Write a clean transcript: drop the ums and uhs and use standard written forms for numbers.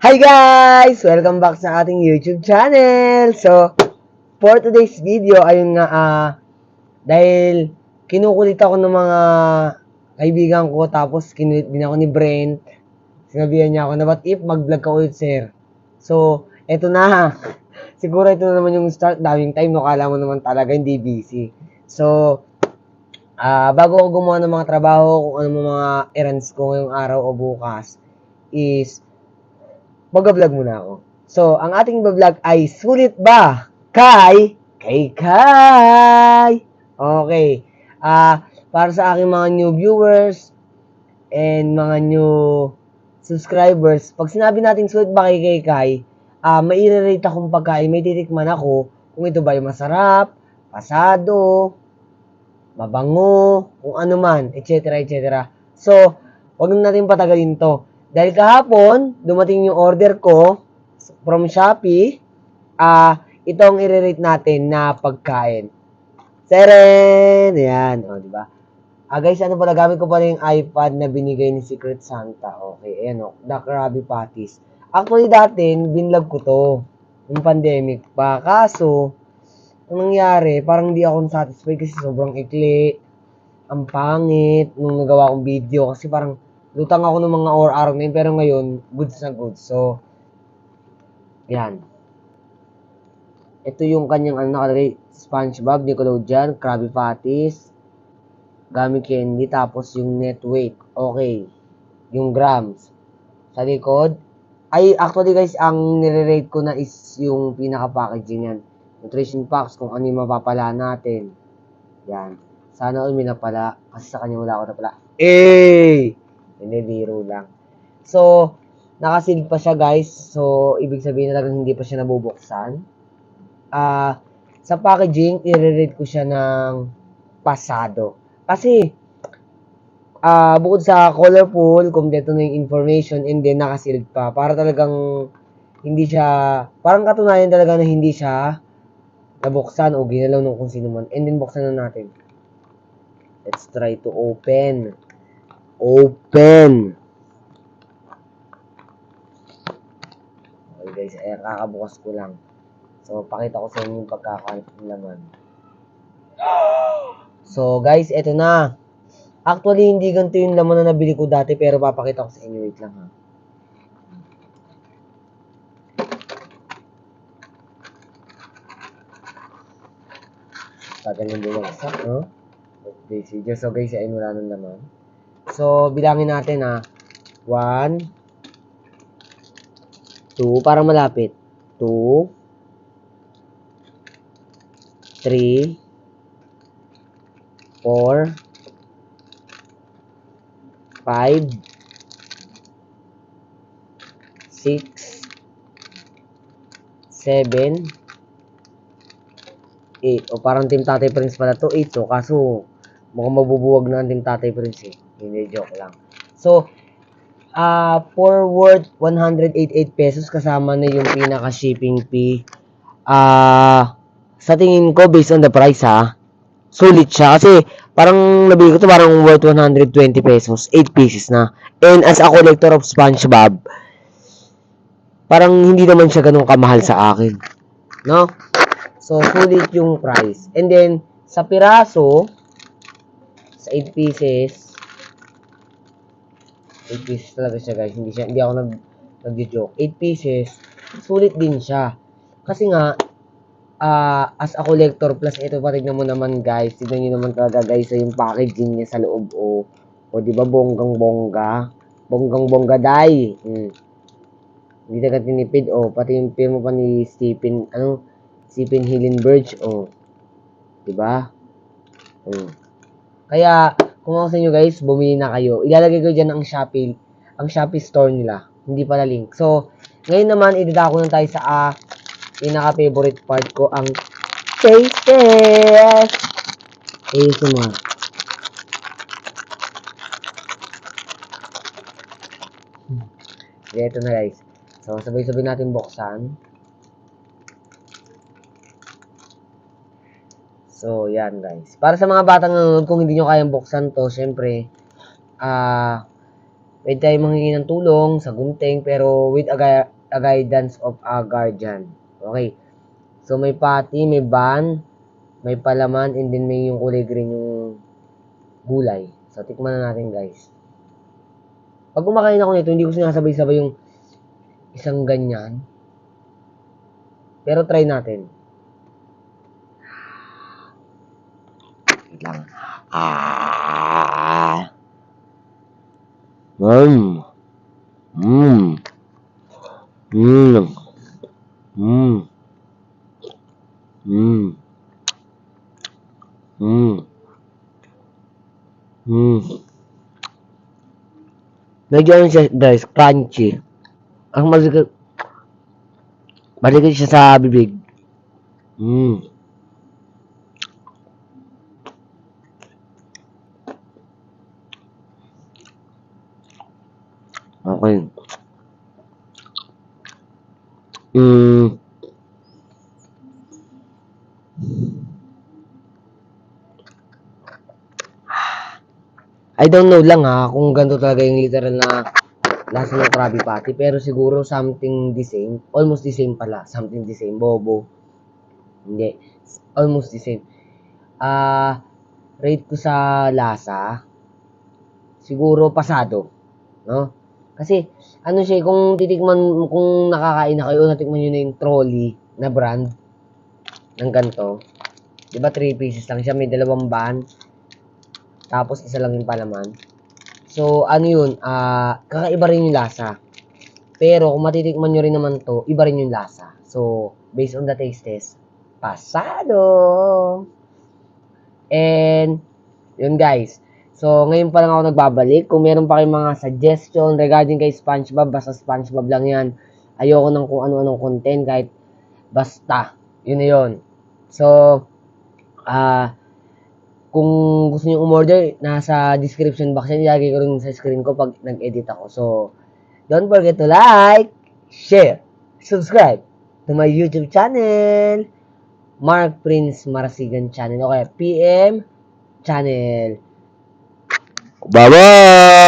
Hi guys! Welcome back sa ating YouTube channel! So, for today's video, ayun nga, dahil kinukulit ako ng mga kaibigan ko, tapos kinulit din ako ni Brent, sinabihan niya ako na, what if mag-vlog ka ulit, sir? So, eto na. Siguro ito na naman yung start, daming time, no? Kala mo naman talaga, hindi busy. So, bago ako gumawa ng mga trabaho, kung ano mga errands ko ngayong araw o bukas, is mag-vlog muna ako. So, ang ating vlog ay sulit ba kay. Okay. Para sa aking mga new viewers and mga new subscribers, pag sinabi natin sulit ba kay, maire-rate akong pagkain, may titikman ako kung ito ba yung masarap, pasado, mabango, kung ano man, etc. etc. So, wag na natin patagalin to. Dahil kahapon, dumating yung order ko from Shopee, ito ang i-rate natin na pagkain. Seren! Ayan, di ba? Guys, ano pala, gamit ko pala yung iPad na binigay ni Secret Santa. Okay, ayan the Krabby Patties. Actually, dati, binlog ko to. Yung pandemic pa. Kaso, ang nangyari, parang hindi ako satisfied kasi sobrang ikli. Ang pangit nung nagawa kong video kasi parang lutang ako ng mga araw na yun, pero ngayon, goods na goods. So, yan. Ito yung kanyang nakalagay, SpongeBob, Nickelodeon, Krabby Patties, Gummy Candy, tapos yung net weight. Okay. Yung grams. Sa likod, actually guys, ang nire-rate ko na is yung pinaka-packaging yan. Nutrition packs, kung ano yung mapapala natin. Yan. Sana all minapala, kasi sa kanya wala ako napala. Hindi, biro lang. So, nakasealed pa siya guys. So, ibig sabihin na talagang hindi pa siya nabubuksan. Sa packaging, i-rate ko siya ng pasado. Kasi, bukod sa colorful, kumpleto na yung information, and then nakasealed pa. Para talagang hindi siya, parang katunayan talaga na hindi siya nabuksan o ginalaw ng kung sino man. And then, buksan na natin. Let's try to open. Okay guys, kakabukas ko lang. So, pakita ko sa inyo yung pagkakalaman. So, guys, eto na. Actually, hindi ganito yung laman na nabili ko dati, pero papakita ko sa inyo. Wait lang, ha. Tagal ng bumagsak, no? Okay, so guys, ayun, wala ng laman. So, bilangin natin, ha. 1, 2, parang malapit. 2, 3, 4, 5, 6, 7, 8. O parang Team Tatay Prince pala to. 8 to. Kaso, mukhang mabubuwag na ang Team Tatay Prince eh. Hindi, joke lang. So, for worth 188 pesos kasama na yung pinaka-shipping fee. Sa tingin ko, based on the price sulit siya. Kasi, parang nabili ko to parang worth 120 pesos. 8 pieces na. And as a collector of SpongeBob, parang hindi naman siya ganun kamahal sa akin. No? So, sulit yung price. And then, sa piraso, sa 8 pieces, 8 pieces talaga siya guys. Hindi ako nag-joke. 8 pieces, sulit din siya. Kasi nga, as a collector, plus ito, patignan mo naman guys. Tignan nyo naman talaga guys, yung packaging niya sa loob. O di ba bonggang-bongga? Bonggang-bongga dai. Hindi na ka tinipid. Pati yung firma pa ni Stephen Hillenburg. Di ba? Kaya, kung ako sa inyo guys, bumili na kayo. Ilalagay ko dyan ang Shopee store nila. Hindi pala link. So, ngayon naman, idadako na tayo sa pinaka-favorite part ko, ang taste test. ASMR. Ito na guys. So, sabay-sabay natin buksan. So, yan guys. Para sa mga batang nanonood, kung hindi nyo kayang buksan to, syempre, pwede tayo manghingi ng tulong sa gunting, pero with a guidance of a guardian. Okay. So, may patty, may ban, may palaman, and then may yung kulay green yung gulay. So, tikman na natin, guys. Pag kumakain ako nito, hindi ko sinasabay-sabay yung isang ganyan. Pero try natin. Wait lang. Mm. Mm. Mm. Mm. Mm. Mm. Mm. Medyo ano siya, guys, crunchy. Ang maligid siya sa bibig. Mm. Okay. Mm. I don't know lang ha, kung ganito talaga yung literal na lasa ng Krabby Patty. Pero siguro something the same. Almost the same pala. Something the same. Bobo. Hindi. Almost the same. Rate ko sa lasa, siguro pasado. No? Kasi, ano siya, kung titikman, kung nakakain na kayo, natikman nyo na yung trolley na brand ng ganito. Diba 3 pieces lang siya, may dalawang ban. Tapos isa lang yung palaman. So, ano yun, kakaiba rin yung lasa. Pero kung matitikman nyo rin naman to, iba rin yung lasa. So, based on the taste test, pasado! And, yun guys. So, ngayon pa lang ako nagbabalik. Kung meron pa kayong mga suggestion regarding kay SpongeBob, basta SpongeBob lang yan. Ayoko ng kung ano-anong content, kahit basta. Yun na yun. So, kung gusto niyo umorder, nasa description box yan. Ilagay ko rin sa screen ko pag nag-edit ako. So, don't forget to like, share, subscribe to my YouTube channel, Mark Prince Marasigan channel. Okay, PM channel. Bye-bye!